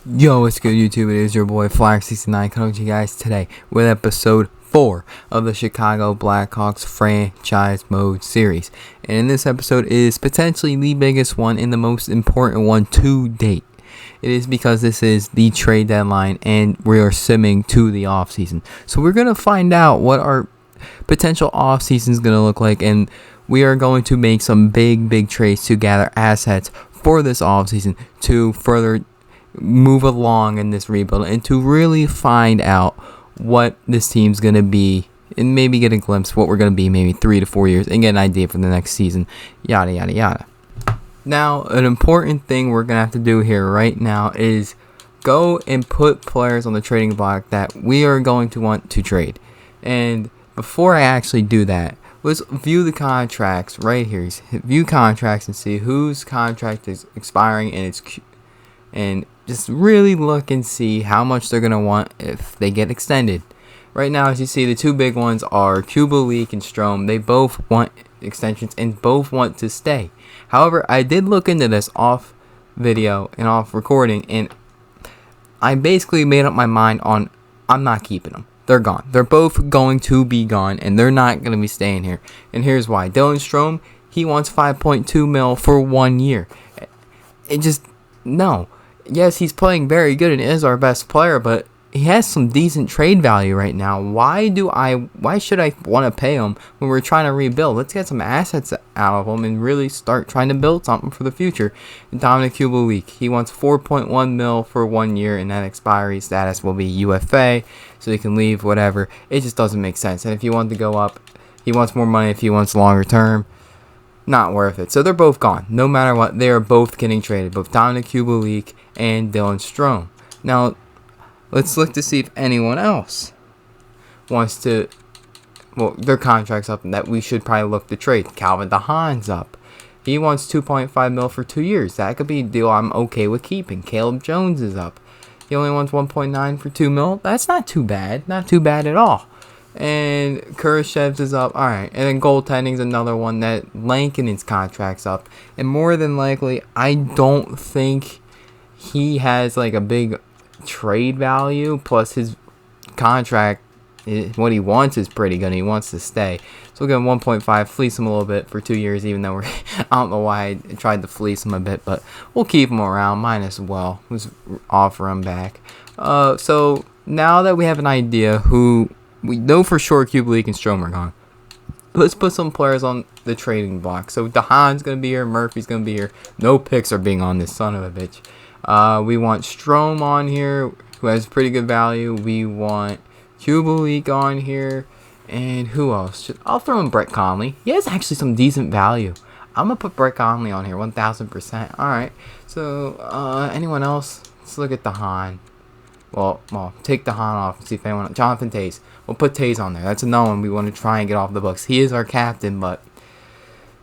Yo, what's good, YouTube? It is your boy Flyer69 coming to you guys today with episode 4 of the Chicago Blackhawks franchise mode series. And in this episode is potentially the biggest one and the most important one to date. It is because this is the trade deadline and we are simming to the offseason. So we're going to find out what our potential offseason is going to look like, and we are going to make some big trades to gather assets for this offseason to further move along in this rebuild and to really find out what this team's going to be and maybe get a glimpse of what we're going to be maybe 3 to 4 years and get an idea for the next season, yada yada yada. Now, an important thing we're going to have to do here right now is go and put players on the trading block that we are going to want to trade. And before I actually do that, let's view the contracts right here. View contracts and see whose contract is expiring and just really look and see how much they're going to want if they get extended. Right now, as you see, the two big ones are Kubalik and Strome. They both want extensions and both want to stay. However, I did look into this off video and off recording, and I basically made up my mind on I'm not keeping them. They're gone. They're both going to be gone, and they're not going to be staying here. And here's why. Dylan Strome, he wants $5.2 million for 1 year. It just, no. Yes, he's playing very good and is our best player, but he has some decent trade value right now. Why should I want to pay him when we're trying to rebuild? Let's get some assets out of him and really start trying to build something for the future. Dominic Kubalik, he wants $4.1 million for 1 year, and that expiry status will be UFA, so he can leave, whatever. It just doesn't make sense. And if you want to go up, he wants more money if he wants longer term. Not worth it. So they're both gone. No matter what, they are both getting traded. Both Dominic Kubalik and Dylan Strome. Now, let's look to see if anyone else wants to, well, their contract's up and that we should probably look to trade. Calvin DeHaan's up. He wants $2.5 million for 2 years. That could be a deal I'm okay with keeping. Caleb Jones is up. He only wants $1.9 million for $2 million. That's not too bad. Not too bad at all. And Kurashev's is up. Alright. And then goaltending's another one that Lankinen's contract's up. And more than likely, I don't think he has like a big trade value. Plus his contract, what he wants is pretty good. He wants to stay. So we'll give him 1.5, fleece him a little bit for 2 years, even though I don't know why I tried to fleece him a bit, but we'll keep him around. Might as well. Let's offer him back. So now that we have an idea who we know for sure Kubalik and Strome are gone, let's put some players on the trading block. So DeHaan's going to be here. Murphy's going to be here. No picks are being on this son of a bitch. We want Strome on here, who has pretty good value. We want Kubalik on here. And who else? I'll throw in Brett Conley. He has actually some decent value. I'm going to put Brett Conley on here, 1,000%. Alright. So, anyone else? Let's look at DeHaan. Well, take DeHaan off and see if anyone... Jonathan Toews. We'll put Toews on there. That's another one we want to try and get off the books. He is our captain, but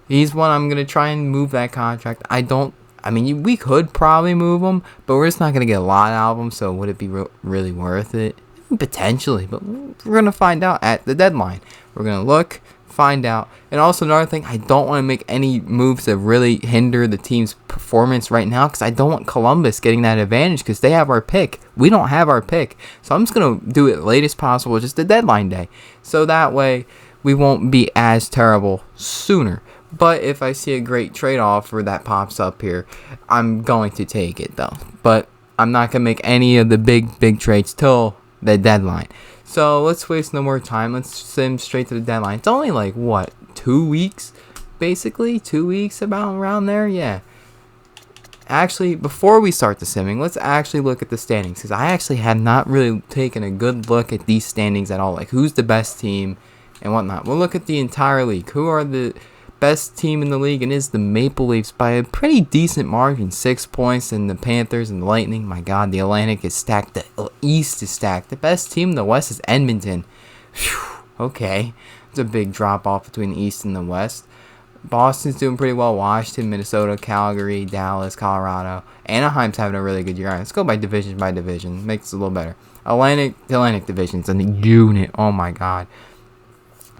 he's one I'm going to try and move that contract. We could probably move him, but we're just not going to get a lot out of him, so would it be really worth it? Potentially, but we're going to find out at the deadline. We're going to look, find out. And also another thing, I don't want to make any moves that really hinder the team's performance right now, because I don't want Columbus getting that advantage because they have our pick. We don't have our pick. So I'm just going to do it latest possible, just the deadline day. So that way we won't be as terrible sooner. But if I see a great trade offer that pops up here, I'm going to take it though. But I'm not going to make any of the big trades till the deadline. So let's waste no more time. Let's sim straight to the deadline. It's only like, what, 2 weeks? Basically, 2 weeks, about around there? Yeah. Actually, before we start the simming, let's actually look at the standings, because I actually had not really taken a good look at these standings at all. Like, who's the best team and whatnot. We'll look at the entire league. Who are the best team in the league? And is the Maple Leafs by a pretty decent margin, 6 points, and the Panthers and the Lightning. My God, the Atlantic is stacked. The East is stacked. The best team in the West is Edmonton. Whew, okay, it's a big drop off between the East and the West. Boston's doing pretty well. Washington, Minnesota, Calgary, Dallas, Colorado. Anaheim's having a really good year. All right, let's go by division. Makes it a little better. The Atlantic division's a unit. Oh my God,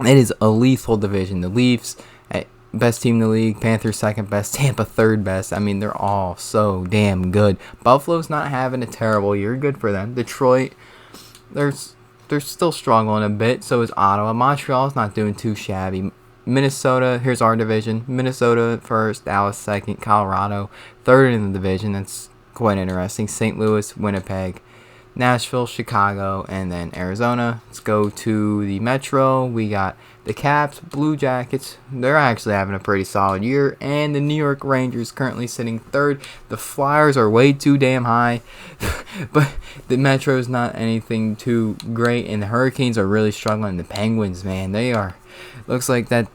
it is a lethal division. The Leafs, best team in the league. Panthers second best. Tampa third best. I mean, they're all so damn good. Buffalo's not having a terrible year. Good for them. Detroit, they're still struggling a bit. So is Ottawa. Montreal's not doing too shabby. Minnesota, here's our division. Minnesota first, Dallas second, Colorado third in the division. That's quite interesting. St. Louis, Winnipeg, Nashville, Chicago, and then Arizona. Let's go to the Metro. We got the Caps, Blue Jackets. They're actually having a pretty solid year. And the New York Rangers currently sitting third. The Flyers are way too damn high. But the Metro's not anything too great. And the Hurricanes are really struggling. The Penguins, man, they are. Looks like that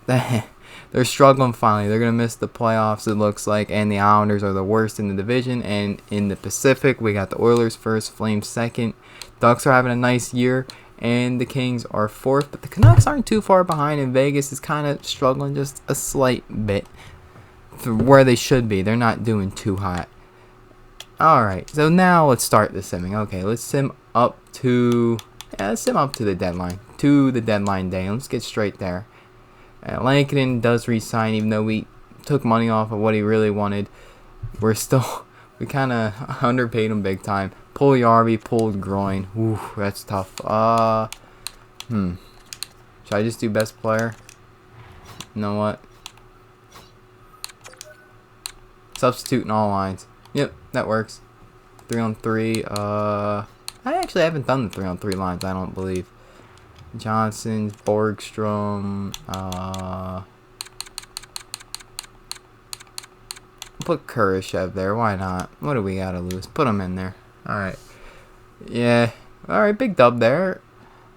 they're struggling finally. They're going to miss the playoffs, it looks like. And the Islanders are the worst in the division. And in the Pacific, we got the Oilers first, Flames second. Ducks are having a nice year. And the Kings are fourth. But the Canucks aren't too far behind. And Vegas is kind of struggling just a slight bit for where they should be. They're not doing too hot. Alright, so now let's start the simming. Okay, let's sim up to... Yeah, let's sim up to the deadline. To the deadline day. Let's get straight there. Lankinen does resign, even though we took money off of what he really wanted. We kind of underpaid him big time. Puljujärvi pulled groin. Ooh, that's tough. Should I just do best player? You know what? Substitute in all lines. Yep, that works. 3-on-3. I actually haven't done the 3-on-3 lines, I don't believe. Johnson, Borgstrom, put Kurashev there, why not? What do we gotta lose? Put him in there. Alright. Yeah. Alright, big dub there.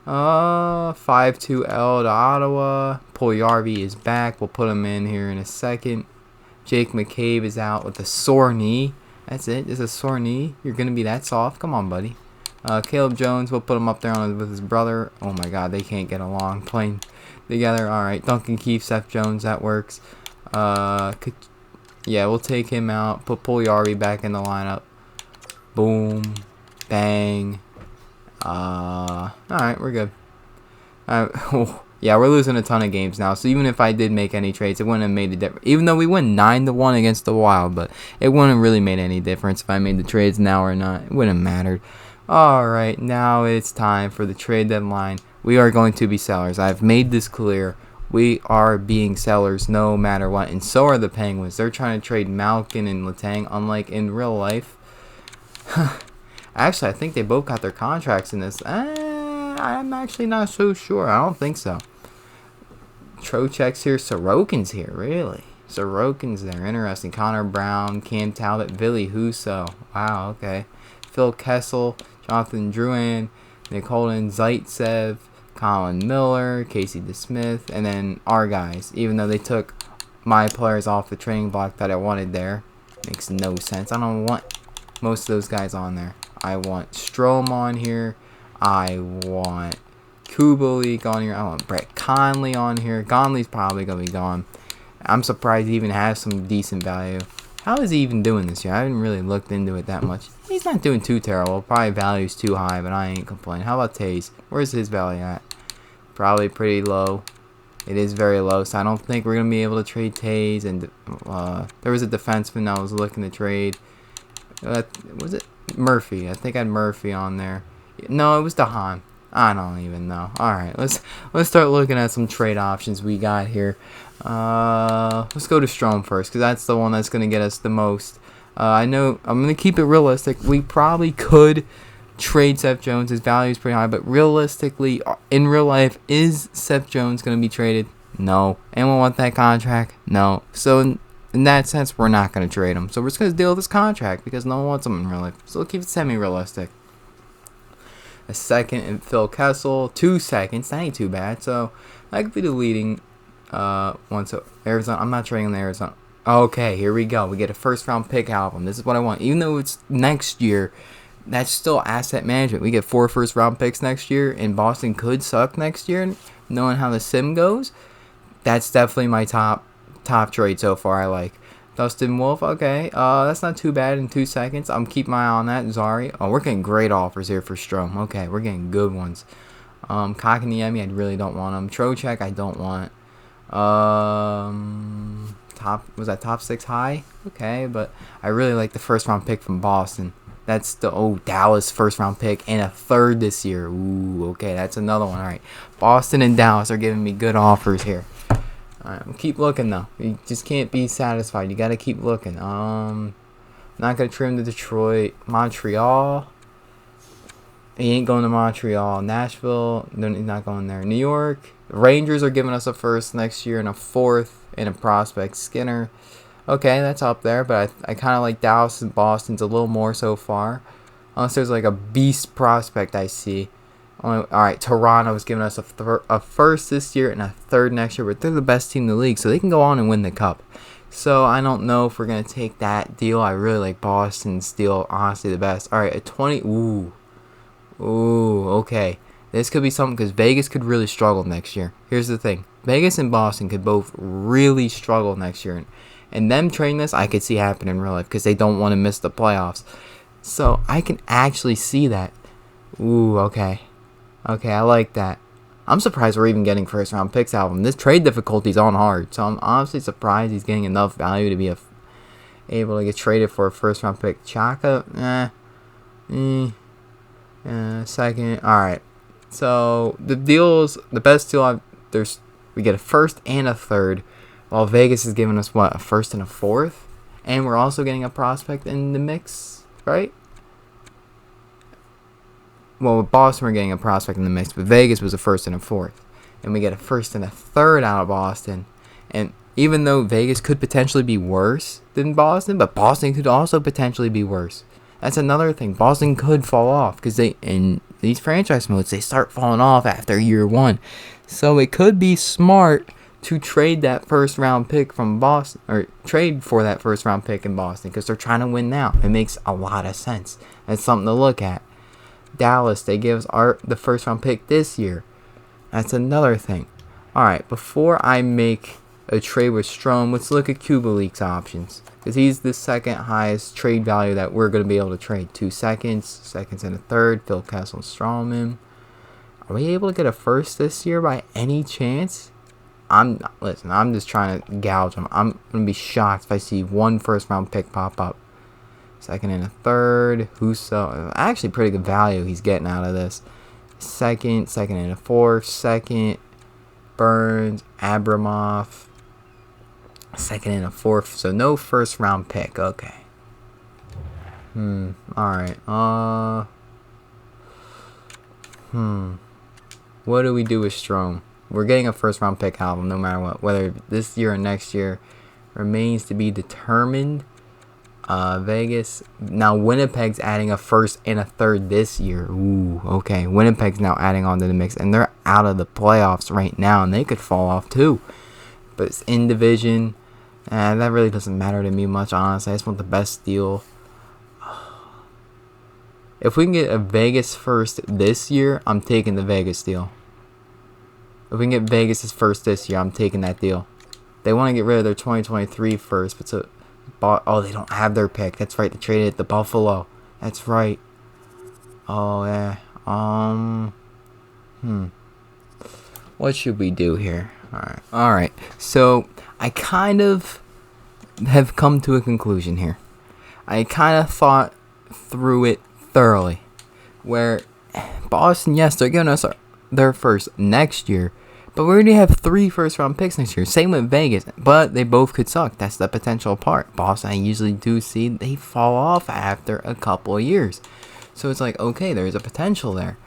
5-2L to Ottawa. Puljujärvi is back. We'll put him in here in a second. Jake McCabe is out with a sore knee. That's it, just a sore knee. You're gonna be that soft? Come on, buddy. Caleb Jones, we'll put him up there with his brother. Oh my god, they can't get along playing together. Alright, Duncan Keith, Seth Jones, that works. Yeah, we'll take him out. Put Puljujärvi back in the lineup. Boom. Bang. Alright, we're good. Yeah, we're losing a ton of games now. So even if I did make any trades, it wouldn't have made a difference. Even though we win 9-1 against the Wild, but it wouldn't have really made any difference if I made the trades now or not. It wouldn't have mattered. Alright, now it's time for the trade deadline. We are going to be sellers. I've made this clear. We are being sellers no matter what. And so are the Penguins. They're trying to trade Malkin and Letang, unlike in real life. Actually, I think they both got their contracts in this. I'm actually not so sure. I don't think so. Trocheck's here. Sorokin's here. Really? Sorokin's there. Interesting. Connor Brown, Cam Talbot, Ville Husso. Wow, okay. Phil Kessel, Jonathan Drouin, Nikolin Zaitsev, Colin Miller, Casey DeSmith, and then our guys. Even though they took my players off the trading block that I wanted there. Makes no sense. I don't want most of those guys on there. I want Strome on here. I want Kubalik on here. I want Brett Conley on here. Conley's probably going to be gone. I'm surprised he even has some decent value. How is he even doing this year? I haven't really looked into it that much. He's not doing too terrible. Probably value's too high, but I ain't complaining. How about Taze? Where's his value at? Probably pretty low. It is very low, so I don't think we're going to be able to trade Taze. And there was a defenseman I was looking to trade. Was it Murphy? I think I had Murphy on there. No, it was DeHaan. I don't even know. Alright, let's start looking at some trade options we got here. Let's go to Strome first, because that's the one that's going to get us the most. I know I'm going to keep it realistic. We probably could trade Seth Jones. His value is pretty high, but realistically, in real life, is Seth Jones going to be traded? No. Anyone want that contract? No. So in that sense, we're not going to trade him. So we're just going to deal with this contract because no one wants him in real life. So we'll keep it semi-realistic. A second and Phil Kessel. 2 seconds. That ain't too bad. So I could be the leading one. So Arizona. I'm not trading the Arizona. Okay, here we go. We get a first round pick album. This is what I want. Even though it's next year, that's still asset management. We get 4 first round picks next year, and Boston could suck next year. Knowing how the sim goes, that's definitely my top trade so far. I like Dustin Wolf. Okay, that's not too bad in 2 seconds. I'm keeping my eye on that. Zari. Oh, we're getting great offers here for Strome. Okay, we're getting good ones. Kakaniemi, I really don't want him. Trocheck, I don't want. Top 6 high? Okay, but I really like the first round pick from Boston. That's the Dallas first round pick and a third this year. Ooh, okay, that's another one. All right, Boston and Dallas are giving me good offers here. All right, keep looking though. You just can't be satisfied. You gotta keep looking. Not gonna trim to Detroit, Montreal. He ain't going to Montreal. Nashville, no, he's not going there. New York, Rangers are giving us a first next year and a fourth and a prospect. Skinner. Okay, that's up there, but I kind of like Dallas and Boston's a little more so far. Unless there's like a beast prospect I see. Alright, Toronto's giving us a first this year and a third next year, but they're the best team in the league, so they can go on and win the cup. So I don't know if we're going to take that deal. I really like Boston's deal, honestly the best. Alright, a 20, ooh, okay. This could be something because Vegas could really struggle next year. Here's the thing. Vegas and Boston could both really struggle next year. And them trading this, I could see happen in real life because they don't want to miss the playoffs. So I can actually see that. Ooh, okay. Okay, I like that. I'm surprised we're even getting first round picks out of him. This trade difficulty's on hard. So I'm honestly surprised he's getting enough value to be able to get traded for a first round pick. Chaka, second. Alright. So the best deal we get a first and a third. While Vegas is giving us what, a first and a fourth? And we're also getting a prospect in the mix, right? Well, with Boston we're getting a prospect in the mix, but Vegas was a first and a fourth. And we get a first and a third out of Boston. And even though Vegas could potentially be worse than Boston, but Boston could also potentially be worse. That's another thing. Boston could fall off because in these franchise modes, they start falling off after year one. So it could be smart to trade that first round pick from Boston, or trade for that first round pick in Boston because they're trying to win now. It makes a lot of sense. That's something to look at. Dallas, they give us the first round pick this year. That's another thing. Alright, before I make a trade with Strome, let's look at Kubalik's options. Because he's the second highest trade value that we're going to be able to trade. 2 seconds and a third. Phil Kessel and Strawman. Are we able to get a first this year by any chance? I'm just trying to gouge him. I'm going to be shocked if I see one first round pick pop up. Second and a third. Husso. Actually pretty good value he's getting out of this. Second and a fourth. Second. Burns. Abramov. Second and a fourth. So no first round pick. Okay. Alright. What do we do with Strome? We're getting a first round pick out of him no matter what. Whether this year or next year remains to be determined. Vegas. Now Winnipeg's adding a first and a third this year. Ooh, okay. Winnipeg's now adding on to the mix. And they're out of the playoffs right now. And they could fall off too. But it's in division. That really doesn't matter to me much, honestly. I just want the best deal. If we can get a Vegas first this year, I'm taking the Vegas deal. If we can get Vegas' first this year, I'm taking that deal. They want to get rid of their 2023 first, but they don't have their pick. That's right. They traded it to Buffalo. That's right. Oh yeah. What should we do here? All right. So I kind of have come to a conclusion here. I kind of thought through it thoroughly. Where Boston, yes, they're giving us their first next year. But we already have 3 first-round picks next year. Same with Vegas. But they both could suck. That's the potential part. Boston, I usually do see they fall off after a couple of years. So it's like, okay, there's a potential there.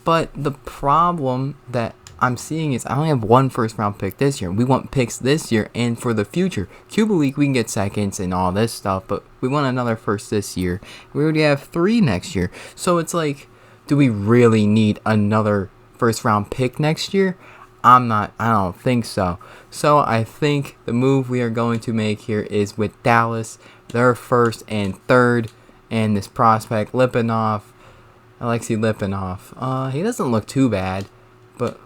But the problem that I'm seeing is I only have 1 first-round pick this year. We want picks this year and for the future. Cuba League, we can get seconds and all this stuff. But we want another first this year. We already have 3 next year. So it's like, do we really need another first-round pick next year? I don't think so. So I think the move we are going to make here is with Dallas, their first and third, and this prospect, Alexei Lipinov. He doesn't look too bad, but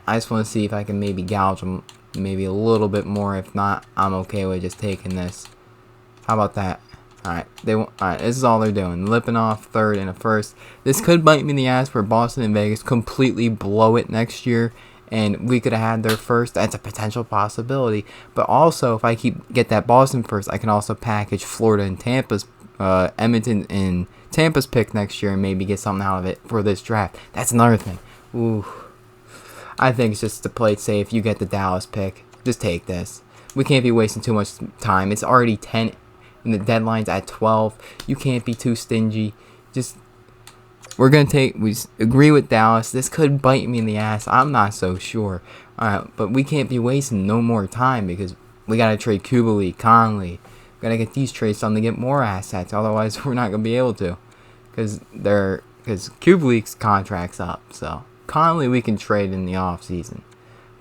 I just want to see if I can maybe gouge him maybe a little bit more. If not, I'm okay with just taking this. How about that? Alright, this is all they're doing. Lipinov, third and a first. This could bite me in the ass where Boston and Vegas completely blow it next year and we could have had their first. That's a potential possibility. But also, if I get that Boston first, I can also package Florida and Tampa's, Edmonton and Tampa's pick next year, and maybe get something out of it for this draft. That's another thing. Ooh, I think it's just to play it safe. You get the Dallas pick, just take this. We can't be wasting too much time. It's already 10, and the deadline's at 12. You can't be too stingy. Just we agree with Dallas. This could bite me in the ass. I'm not so sure. But we can't be wasting no more time because we got to trade Kubalik, Conley. We got to get these trades done to get more assets. Otherwise, we're not going to be able to. Because Kubalik's contract's up. So Conley we can trade in the offseason.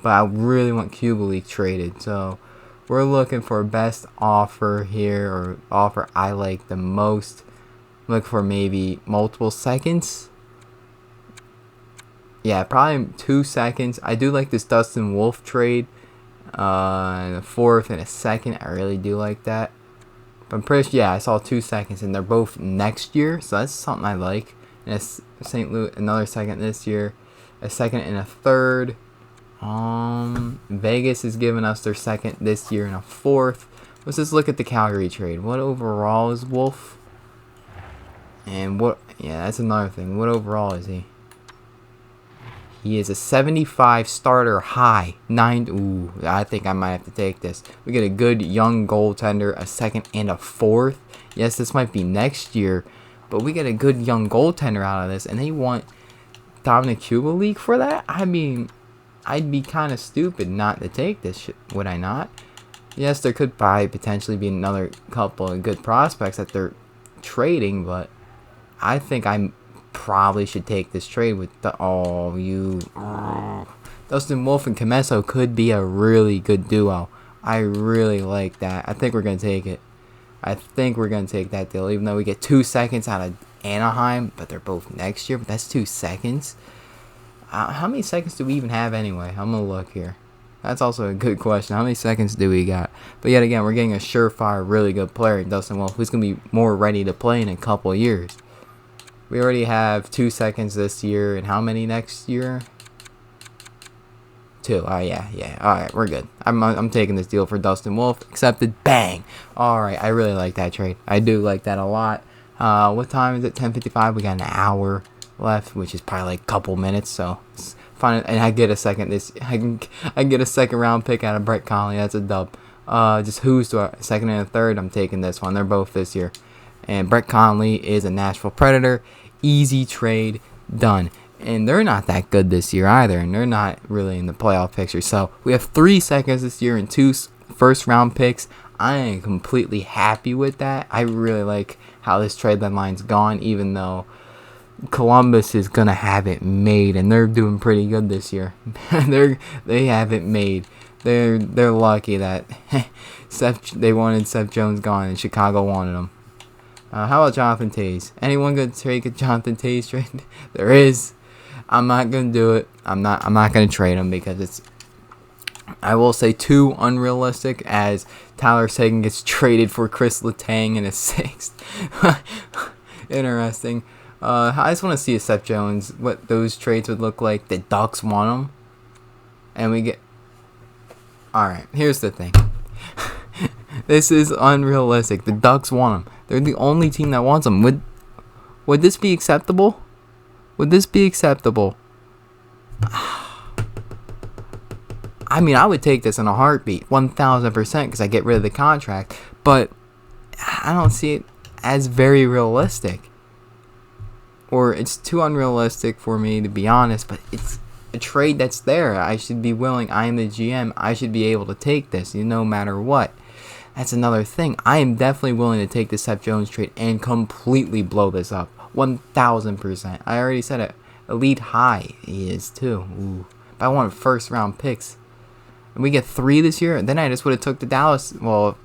But I really want Kubalik traded. So we're looking for best offer here, or offer I like the most. Look for maybe multiple seconds. Yeah, probably 2 seconds. I do like this Dustin Wolf trade. And a fourth and a second. I really do like that. But I'm pretty sure, yeah, I saw 2 seconds, and they're both next year. So that's something I like. And it's St. Louis, another second this year. A second and a third. Vegas is giving us their second this year and a fourth. Let's just look at the Calgary trade. What overall is Wolf? And what? Yeah, that's another thing. What overall is he? He is a 75 starter high. 9. Ooh, I think I might have to take this. We get a good young goaltender, a second and a fourth. Yes, this might be next year, but we get a good young goaltender out of this, and they want Dominic Kubalik for that? I mean, I'd be kind of stupid not to take this, would I not? Yes, there could probably potentially be another couple of good prospects that they're trading, but I think I probably should take this trade with the Dustin Wolf and Comesso could be a really good duo. I really like that. I think we're going to take it. I think we're going to take that deal, even though we get 2 seconds out of Anaheim, but they're both next year, but that's 2 seconds. How many seconds do we even have anyway? I'm going to look here. That's also a good question. How many seconds do we got? But yet again, we're getting a surefire, really good player in Dustin Wolf, who's going to be more ready to play in a couple of years. We already have 2 seconds this year, and how many next year? 2. Oh, yeah. All right, we're good. I'm taking this deal for Dustin Wolf. Accepted. Bang. All right, I really like that trade. I do like that a lot. What time is it? 10:55. We got an hour left, which is probably like a couple minutes. So it's fine. And I get a second. I get a second round pick out of Brett Conley. That's a dub. Just who's to a second and a third? I'm taking this one. They're both this year. And Brett Conley is a Nashville Predator. Easy trade, done. And they're not that good this year either, and they're not really in the playoff picture. So we have 3 seconds this year and 2 first round picks. I am completely happy with that. I really like how this trade deadline's gone, even though Columbus is gonna have it made, and they're doing pretty good this year. They have it made. They're lucky that they wanted Seth Jones gone, and Chicago wanted him. How about Jonathan Toews? Anyone gonna take a Jonathan Toews trade? There is. I'm not gonna do it. I'm not gonna trade him because it's, I will say, too unrealistic, as Tyler Seguin gets traded for Chris Letang in a 6th. Interesting. I just want to see a Seth Jones, what those trades would look like. The Ducks want him, and we get. All right. Here's the thing. This is unrealistic. The Ducks want him. They're the only team that wants him. Would this be acceptable? Would this be acceptable? I mean, I would take this in a heartbeat, 1,000%, because I get rid of the contract. But I don't see it as very realistic. Or it's too unrealistic for me, to be honest. But it's a trade that's there. I should be willing. I am the GM. I should be able to take this, no matter what. That's another thing. I am definitely willing to take this Seth Jones trade and completely blow this up. 1,000%. I already said it. Elite high he is too. Ooh. But I want first round picks. And we get 3 this year. And then I just would have took the Dallas. Well,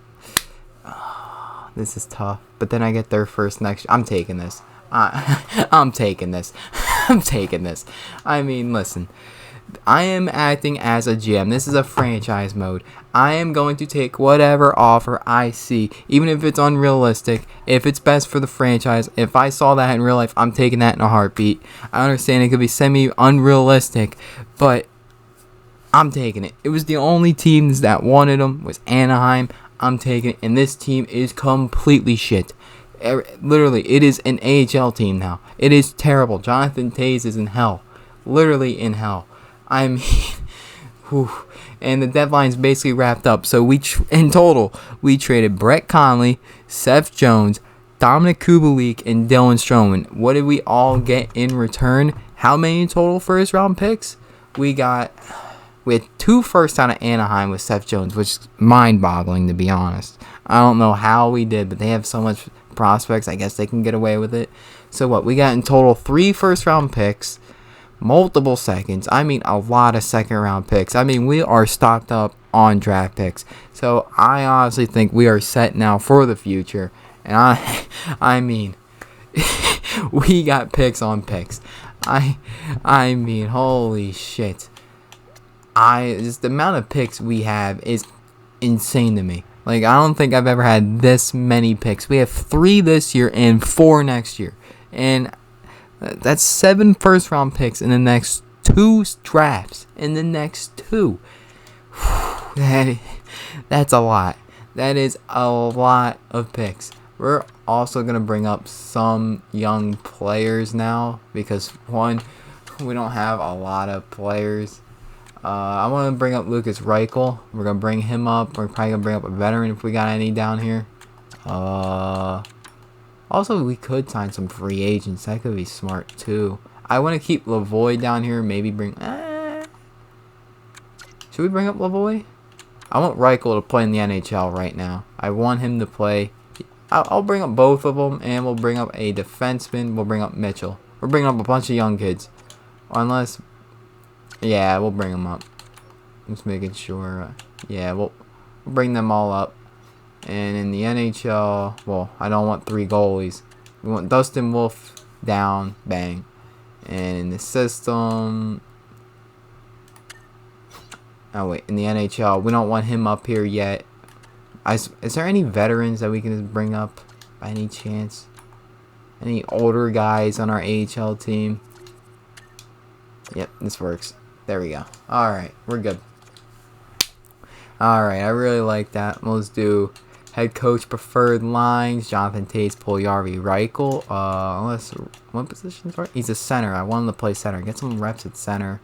this is tough. But then I get their first next year. I'm taking this. I'm taking this. I'm taking this. I mean, listen. I am acting as a GM. This is a franchise mode. I am going to take whatever offer I see, even if it's unrealistic, if it's best for the franchise. If I saw that in real life, I'm taking that in a heartbeat. I understand it could be semi-unrealistic, but I'm taking it. It was the only teams that wanted him was Anaheim. I'm taking it, and this team is completely shit. Literally, it is an AHL team now. It is terrible. Jonathan Toews is in hell. Literally in hell. I mean, whew. And the deadline's basically wrapped up. So in total, we traded Brett Conley, Seth Jones, Dominic Kubalik, and Dylan Stroman. What did we all get in return? How many total first round picks? We had 2 firsts out of Anaheim with Seth Jones, which is mind-boggling, to be honest. I don't know how we did, but they have so much prospects. I guess they can get away with it. So what? We got in total 3 first-round picks, multiple seconds. I mean, a lot of second-round picks. I mean, we are stocked up on draft picks. So I honestly think we are set now for the future. And I mean, we got picks on picks. I mean, holy shit. Just the amount of picks we have is insane to me. Like, I don't think I've ever had this many picks. We have 3 this year and 4 next year. And that's 7 first-round picks in the next 2 drafts. In the next 2. That's a lot. That is a lot of picks. We're also going to bring up some young players now. Because, one, we don't have a lot of players. I want to bring up Lucas Reichel. We're going to bring him up. We're probably going to bring up a veteran if we got any down here. Also, we could sign some free agents. That could be smart, too. I want to keep Lavoie down here. Maybe bring... Should we bring up Lavoie? I want Reichel to play in the NHL right now. I want him to play. I'll bring up both of them, and we'll bring up a defenseman. We'll bring up Mitchell. We're bringing up a bunch of young kids. Unless... Yeah, we'll bring them up. Just making sure. Yeah, we'll bring them all up. And in the NHL, well, I don't want 3 goalies. We want Dustin Wolf down, bang. And in the system... Oh, wait, in the NHL, we don't want him up here yet. Is there any veterans that we can just bring up by any chance? Any older guys on our AHL team? Yep, this works. There we go. Alright, we're good. Alright, I really like that. Let's do head coach preferred lines. Jonathan Toews, Puljujarvi, Reichel. What position's right? He's a center. I want him to play center. Get some reps at center.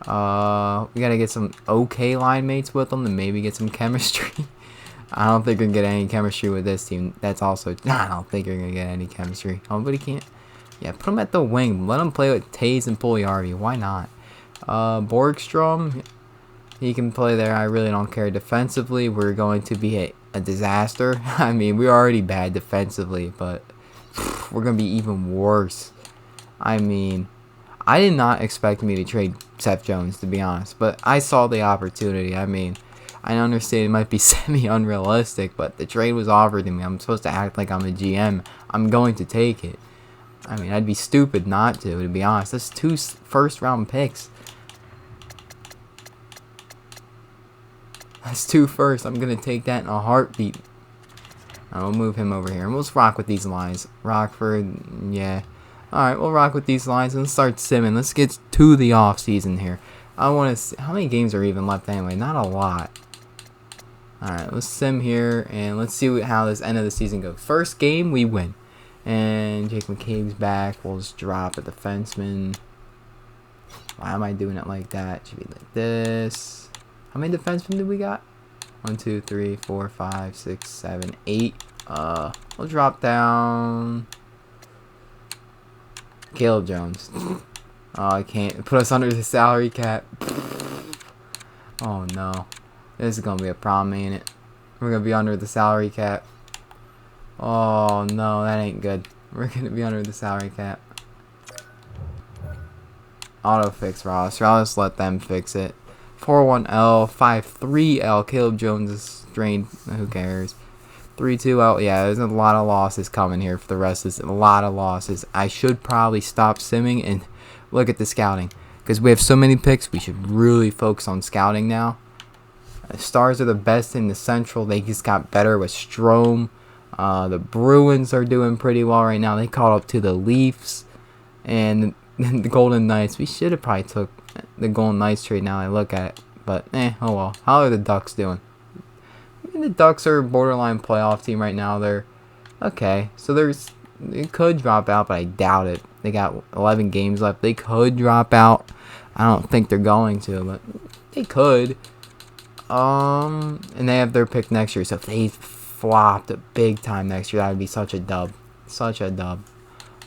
We gotta get some okay line mates with them to maybe get some chemistry. I don't think we're gonna get any chemistry with this team. That's also... I don't think you're gonna get any chemistry. Oh, but he can't... Yeah, put him at the wing. Let him play with Toews and Puljujarvi. Why not? Borgstrom, he can play there. I really don't care. Defensively, we're going to be a disaster. I mean, we're already bad defensively, but we're going to be even worse. I mean, I did not expect me to trade Seth Jones, to be honest, but I saw the opportunity. I mean, I understand it might be semi-unrealistic, but the trade was offered to me. I'm supposed to act like I'm a GM. I'm going to take it. I mean, I'd be stupid not to be honest. That's 2 first-round picks. That's 2 firsts. I'm going to take that in a heartbeat. I'll move him over here. And we'll just rock with these lines. Rockford, yeah. Alright, we'll rock with these lines and start simming. Let's get to the off-season here. I want to see... How many games are even left anyway? Not a lot. Alright, let's sim here. And let's see how this end of the season goes. First game, we win. And Jake McCabe's back. We'll just drop a defenseman. Why am I doing it like that? It should be like this. How many defensemen did we got? 1, 2, 3, 4, 5, 6, 7, 8. We'll drop down Caleb Jones. Oh, I can't put us under the salary cap. Oh no. This is gonna be a problem, ain't it? We're gonna be under the salary cap. Oh no, that ain't good. We're gonna be under the salary cap. Auto fix Ross. Ross, let them fix it. 4-1L, 5-3L. Caleb Jones is strained. Who cares? 3-2L. Yeah, there's a lot of losses coming here for the rest of this. A lot of losses. I should probably stop simming and look at the scouting. Because we have so many picks, we should really focus on scouting now. The Stars are the best in the Central. They just got better with Strome. The Bruins are doing pretty well right now. They caught up to the Leafs. And the Golden Knights. We should have probably took the Golden Knights trade now I look at it. But, oh well. How are the Ducks doing? I mean, the Ducks are a borderline playoff team right now. They're okay. So it could drop out, but I doubt it. They got 11 games left. They could drop out. I don't think they're going to, but they could. And they have their pick next year. So if they flopped big time next year, that would be such a dub. Such a dub.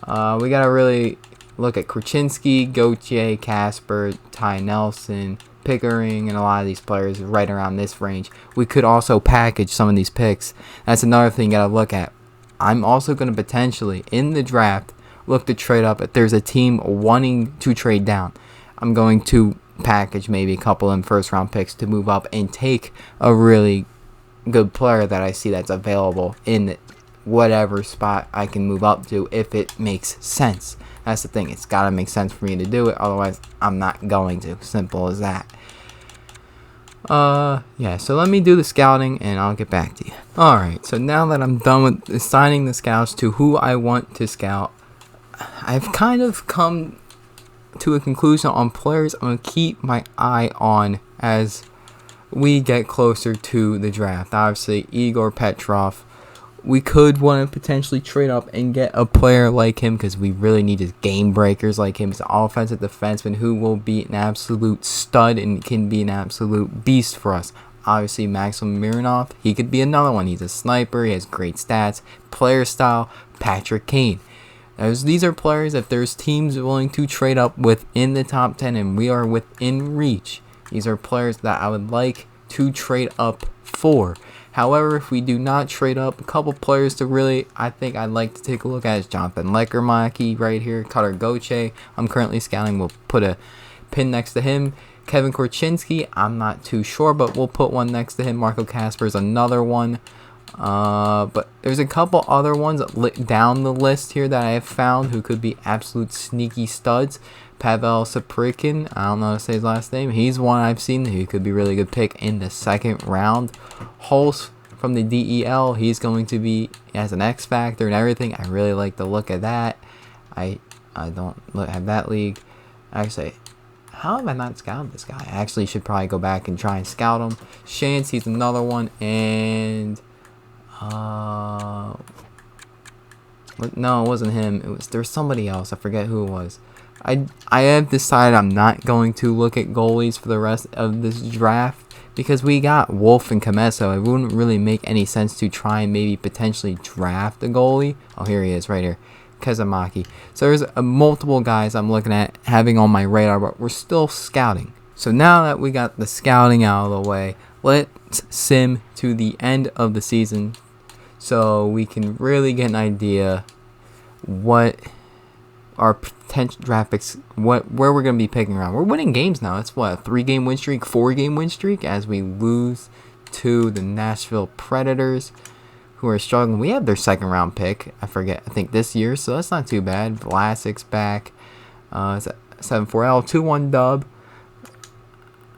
We got to really look at Krasinski, Gauthier, Casper, Ty Nelson, Pickering, and a lot of these players right around this range. We could also package some of these picks. That's another thing you got to look at. I'm also going to potentially, in the draft, look to trade up. If there's a team wanting to trade down, I'm going to package maybe a couple of first-round picks to move up and take a really good player that I see that's available in whatever spot I can move up to if it makes sense. That's the thing. It's got to make sense for me to do it. Otherwise, I'm not going to. Simple as that. Yeah, so let me do the scouting and I'll get back to you. Alright, so now that I'm done with assigning the scouts to who I want to scout, I've kind of come to a conclusion on players I'm going to keep my eye on as we get closer to the draft. Obviously, Igor Petrov. We could want to potentially trade up and get a player like him because we really need his game breakers like him. He's an offensive defenseman who will be an absolute stud and can be an absolute beast for us. Obviously, Maxim Mironov, he could be another one. He's a sniper. He has great stats. Player style, Patrick Kane. These are players, if there's teams willing to trade up within the top 10 and we are within reach, these are players that I would like to trade up for. However, if we do not trade up, a couple players to really, I think I'd like to take a look at is Jonathan Lekermaki right here, Cutter Gauthier. I'm currently scouting. We'll put a pin next to him. Kevin Korchinski, I'm not too sure, but we'll put one next to him. Marco Kasper is another one. But there's a couple other ones down the list here that I have found who could be absolute sneaky studs. Pavel Saprikin, I don't know how to say his last name. He's one I've seen who could be a really good pick in the second round. Holst from the DEL, he's going to be as an X factor and everything. I really like the look of that. I don't have that league. Actually, how have I not scouted this guy? I actually should probably go back and try and scout him. Shantz, he's another one, and no, it wasn't him. There was somebody else. I forget who it was. I have decided I'm not going to look at goalies for the rest of this draft because we got Wolf and Comesso. It wouldn't really make any sense to try and maybe potentially draft a goalie. Oh, here he is right here. Kazamaki. So there's multiple guys I'm looking at having on my radar, but we're still scouting. So now that we got the scouting out of the way, let's sim to the end of the season so we can really get an idea what our potential draft picks, where we're going to be picking around. We're winning games now. It's what, a 3-game win streak, 4-game win streak as we lose to the Nashville Predators, who are struggling. We have their second round pick. I think this year, so that's not too bad. Vlasic's back. It's a 7-4L, 2-1 dub.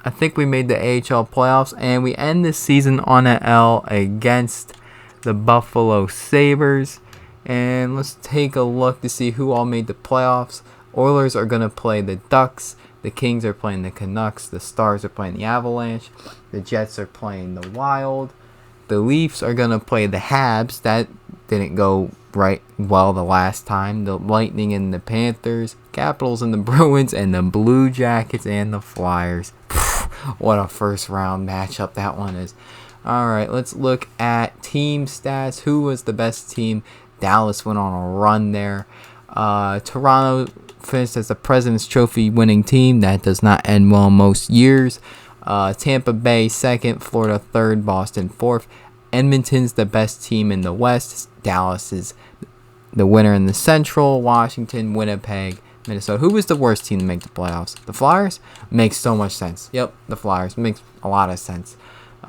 I think we made the AHL playoffs, and we end this season on an L against the Buffalo Sabres. And let's take a look to see who all made the playoffs. Oilers are going to play the Ducks. The Kings are playing the Canucks. The Stars are playing the Avalanche. The Jets are playing the Wild. The Leafs are going to play the Habs. That didn't go right well the last time. The Lightning and the Panthers. Capitals and the Bruins. And the Blue Jackets and the Flyers. What a first round matchup that one is. Alright, let's look at team stats. Who was the best team? Dallas went on a run there. Toronto finished as the President's Trophy winning team. That does not end well most years. Tampa Bay second, Florida third, Boston fourth. Edmonton's the best team in the West. Dallas is the winner in the Central. Washington, Winnipeg, Minnesota. Who was the worst team to make the playoffs? The Flyers? Makes so much sense. Yep, the Flyers. Makes a lot of sense.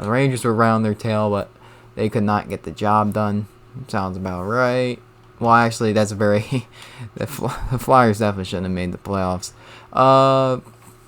The Rangers were around their tail, but they could not get the job done. Sounds about right. Well, actually, that's very... the Flyers definitely shouldn't have made the playoffs.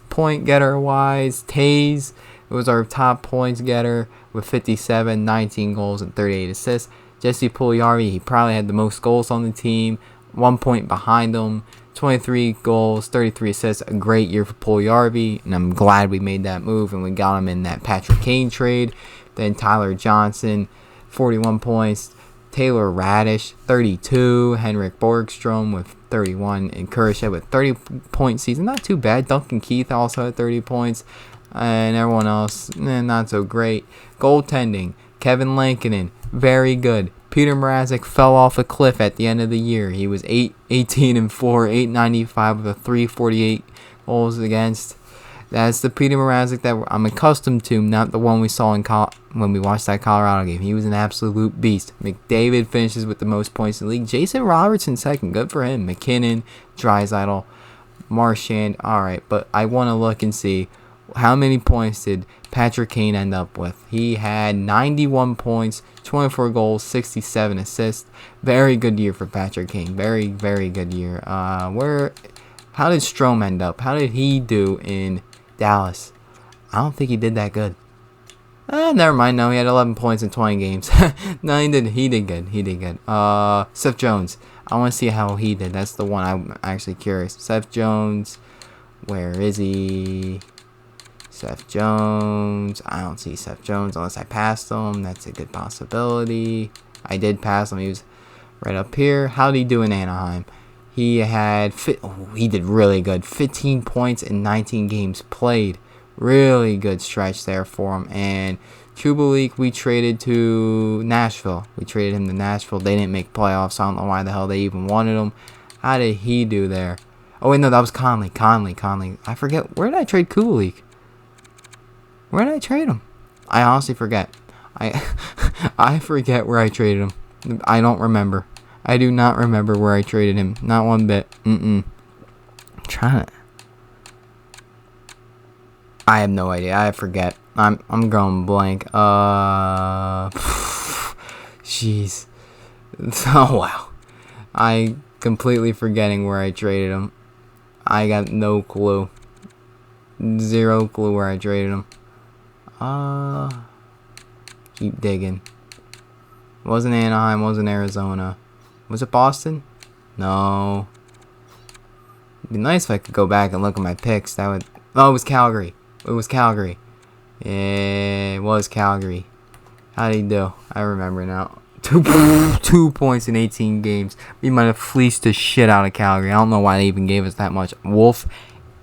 Point getter-wise, Taze was our top points getter with 57, 19 goals, and 38 assists. Jesse Puljujarvi, he probably had the most goals on the team. 1 point behind him. 23 goals, 33 assists. A great year for Puljujärvi, and I'm glad we made that move and we got him in that Patrick Kane trade. Then Tyler Johnson, 41 points. Taylor Radish, 32. Henrik Borgstrom with 31. And Kurashev with 30-point season. Not too bad. Duncan Keith also had 30 points. And everyone else, not so great. Goaltending, Kevin Lankinen, very good. Peter Mrazek fell off a cliff at the end of the year. He was 18 and 4, 895 with a 348 goals against. That's the Peter Mrazek that I'm accustomed to, not the one we saw when we watched that Colorado game. He was an absolute beast. McDavid finishes with the most points in the league. Jason Robertson second. Good for him. McKinnon, Draisaitl, Marchand. All right, but I want to look and see how many points did Patrick Kane end up with. He had 91 points, 24 goals, 67 assists. Very good year for Patrick Kane. Very, very good year. How did Strome end up? How did he do in Dallas? I don't think he did that good. Never mind. No, he had 11 points in 20 games. No, he did good. He did good. Seth Jones. I want to see how he did. That's the one I'm actually curious. Seth Jones. Where is he? Seth Jones. I don't see Seth Jones unless I passed him. That's a good possibility. I did pass him. He was right up here. How did he do in Anaheim? He did really good. 15 points in 19 games played. Really good stretch there for him. And Kubalik, we traded to Nashville. We traded him to Nashville. They didn't make playoffs, so I don't know why the hell they even wanted him. How did he do there? Oh, wait, no, that was Conley. Conley. I forget. Where did I trade Kubalik? Where did I trade him? I honestly forget. I forget where I traded him. I don't remember. I do not remember where I traded him. Not one bit. I'm trying to. I have no idea. I forget. I'm going blank. Jeez. Oh wow. I completely forgetting where I traded him. I got no clue. Zero clue where I traded him. Keep digging. Wasn't Anaheim, wasn't Arizona. Was it Boston? No. It'd be nice if I could go back and look at my picks. That would. Oh, it was Calgary. Yeah, it was Calgary. How did he do? I remember now. 2 points in 18 games. We might have fleeced the shit out of Calgary. I don't know why they even gave us that much. Wolf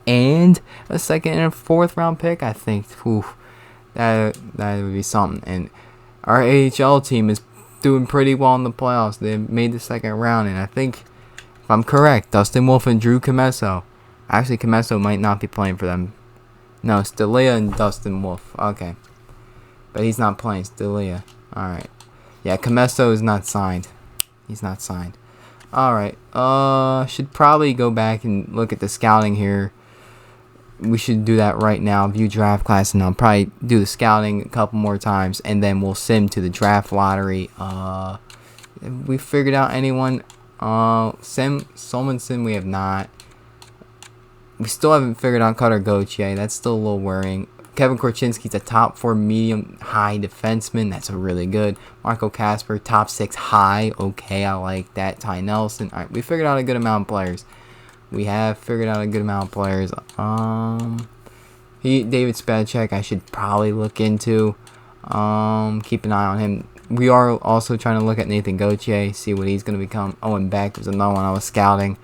and a second and a fourth round pick. I think. That would be something. And our AHL team is doing pretty well in the playoffs. They made the second round, and I think, if I'm correct, Dustin Wolf and Drew Commesso. Actually, Commesso might not be playing for them. No, Stelia and Dustin Wolf. Okay. But he's not playing. Stelia. Alright. Yeah, Commesso is not signed. He's not signed. Alright. Should probably go back and look at the scouting here. We should do that right now. View draft class, and I'll probably do the scouting a couple more times, and then we'll sim to the draft lottery. We figured out anyone? Solomon we have not. We still haven't figured out Cutter Gauthier. That's still a little worrying. Kevin Korchinski's a top 4 medium-high defenseman. That's a really good. Marco Kasper, top 6 high. Okay, I like that. Ty Nelson. All right, we figured out a good amount of players. David Spacek, I should probably look into. Keep an eye on him. We are also trying to look at Nathan Gauthier, see what he's going to become. Owen Beck was another one I was scouting.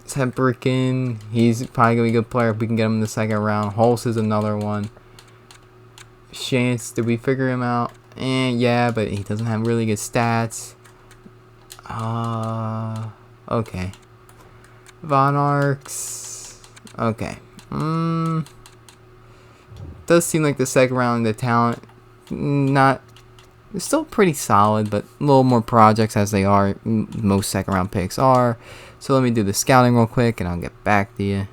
Temperkin, he's probably going to be a good player if we can get him in the second round. Holtz is another one. Chance, did we figure him out? Yeah, but he doesn't have really good stats. Okay. Von Arx. Okay. Does seem like the second round, the talent, it's still pretty solid, but a little more projects as they are. Most second round picks are. So let me do the scouting real quick, and I'll get back to you.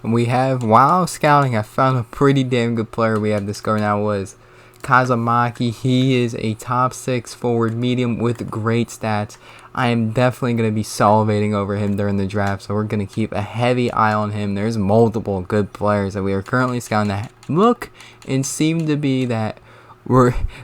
While scouting, I found a pretty damn good player we have discovered now was Kazamaki. He is a top 6 forward medium with great stats. I am definitely going to be salivating over him during the draft, so we're going to keep a heavy eye on him. There's multiple good players that we are currently scouting that look and seem to be that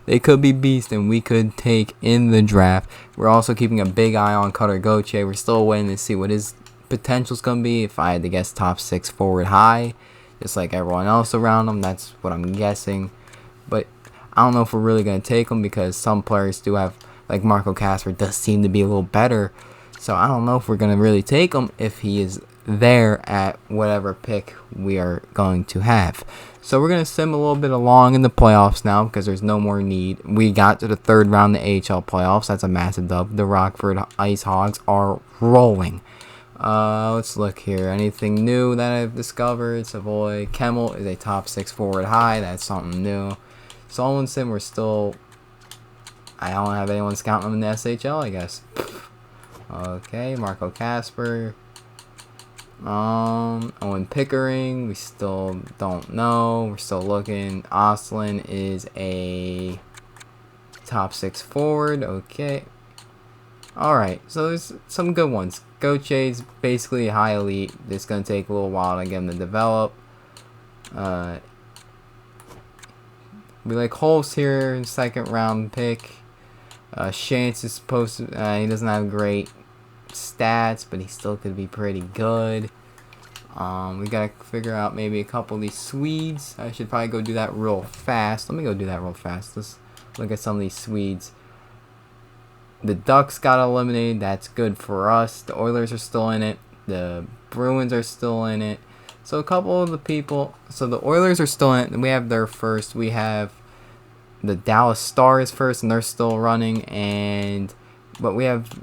they could be beasts and we could take in the draft. We're also keeping a big eye on Cutter Gauthier. We're still waiting to see what his potential's gonna be. If I had to guess, top 6 forward high, just like everyone else around him. That's what I'm guessing. But I don't know if we're really gonna take him because some players do have, like Marco Casper does seem to be a little better. So I don't know if we're gonna really take him if he is there at whatever pick we are going to have. So we're going to sim a little bit along in the playoffs now because there's no more need. We got to the third round of the AHL playoffs. That's a massive dub. The Rockford Ice Hogs are rolling. Let's look here. Anything new that I've discovered? Savoy Kemmel is a top 6 forward high. That's something new. Solensen, we're still... I don't have anyone scouting him in the SHL, I guess. Okay, Marco Casper. Owen Pickering, we still don't know. We're still looking. Oslin is a top 6 forward. Okay. Alright, so there's some good ones. Gauthier's basically high elite. It's going to take a little while to get him to develop. We like Holtz here, second round pick. Shantz is supposed to... he doesn't have great stats, but he still could be pretty good. We gotta figure out maybe a couple of these Swedes. I should probably go do that real fast. Let me go do that real fast. Let's look at some of these Swedes. The Ducks got eliminated. That's good for us. The Oilers are still in it. The Bruins are still in it. So a couple of the people. So the Oilers are still in it. We have their first. We have the Dallas Stars first, and they're still running. But we have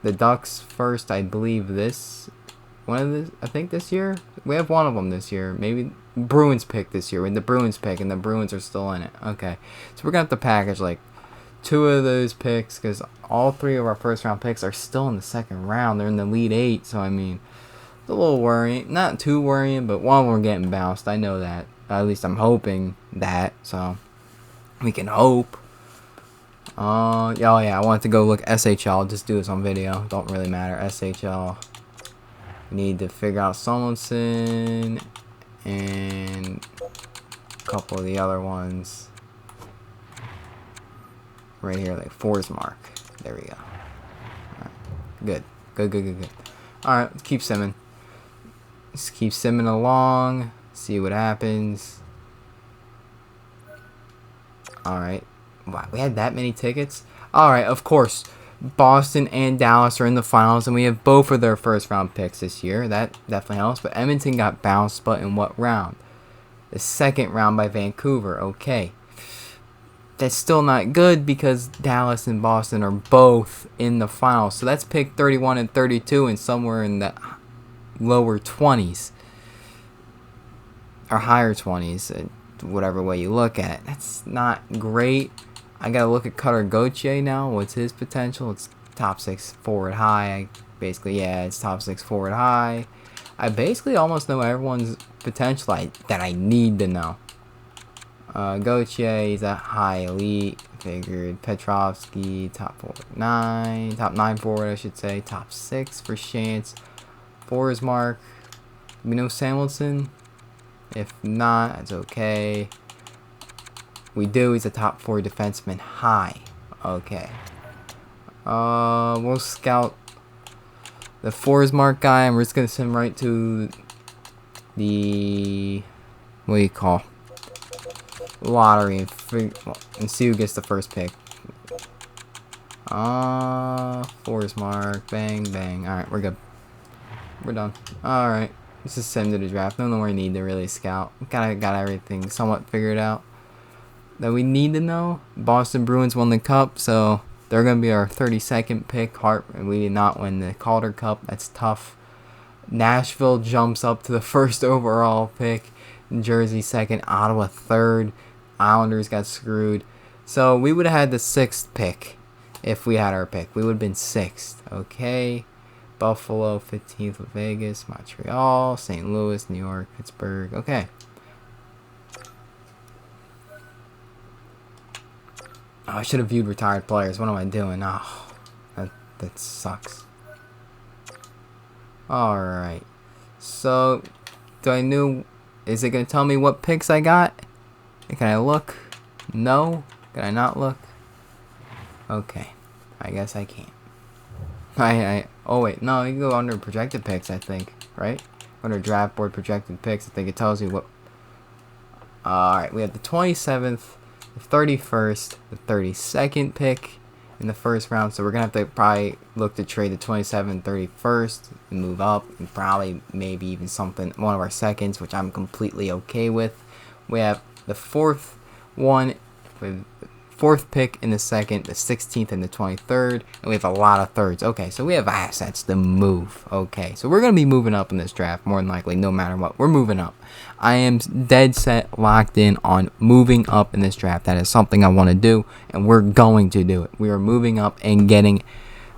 the Ducks first, I believe I think this year? We have one of them this year. Maybe Bruins pick this year. When the Bruins pick, and the Bruins are still in it. Okay. So we're going to have to package like 2 of those picks because all 3 of our first round picks are still in the second round. They're in the Elite 8. So, I mean, it's a little worrying. Not too worrying, but one of them are getting bounced. I know that. At least I'm hoping that. So, we can hope. Yeah, I wanted to go look SHL. I'll just do this on video. Don't really matter. SHL. We need to figure out Solensen and a couple of the other ones. Right here, like Forsmark. There we go. Alright. Good. Alright, let's keep simming. Just keep simming along. See what happens. Alright. Wow, we had that many tickets? Alright, of course. Boston and Dallas are in the finals, and we have both of their first round picks this year. That definitely helps. But Edmonton got bounced, but in what round? The second round by Vancouver. Okay. That's still not good because Dallas and Boston are both in the finals. So that's pick 31 and 32 and somewhere in the lower 20s. Or higher 20s. Whatever way you look at it. That's not great. I gotta look at Cutter Gauthier now. What's his potential? It's top 6 forward high. It's top 6 forward high. I basically almost know everyone's potential that I need to know. Gauthier, he's a high elite. Figured Petrovsky, top 9 forward, I should say. Top 6 for Shantz. Forsmark. We know Samuelson. If not, that's okay. We do. He's a top 4 defenseman. High. Okay. We'll scout the Forsmark guy, and we're just gonna send him right to the lottery and see who gets the first pick. Forsmark. Bang. Alright, we're good. We're done. Alright. Let's just send him to the draft. No more need to really scout. Got everything somewhat figured out that we need to know. Boston Bruins won the cup, so they're going to be our 32nd pick. We did not win the Calder Cup. That's tough. Nashville jumps up to the first overall pick. Jersey second. Ottawa third. Islanders got screwed. So we would have had the 6th pick if we had our pick. We would have been 6th. Okay. Buffalo 15th with Vegas. Montreal. St. Louis. New York. Pittsburgh. Okay. Oh, I should have viewed retired players. What am I doing? Oh, that sucks. Alright. So, is it going to tell me what picks I got? Can I look? No? Can I not look? Okay. I guess I can't. Oh wait, no, you can go under projected picks, I think, right? Under draft board projected picks, I think it tells you what. Alright, we have the 27th, the 31st, the 32nd pick in the first round, so we're gonna have to probably look to trade the 27th, 31st, and move up, and probably maybe even one of our seconds, which I'm completely okay with. We have the fourth one with fourth pick in the second, the 16th and the 23rd, and we have a lot of thirds. Okay, so we have assets to move. Okay, so we're going to be moving up in this draft, more than likely, no matter what. We're moving up. I am dead set, locked in on moving up in this draft. That is something I want to do, and we're going to do it. We are moving up and getting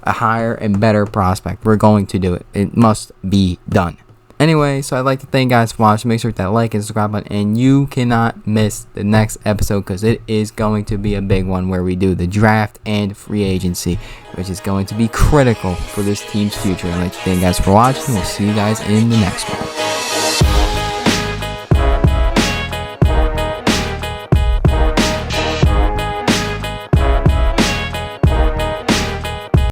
a higher and better prospect. We're going to do it. It must be done. Anyway, so I'd like to thank you guys for watching. Make sure to hit that like and subscribe button, and you cannot miss the next episode because it is going to be a big one where we do the draft and free agency, which is going to be critical for this team's future. I'd like to thank you guys for watching. We'll see you guys in the next one.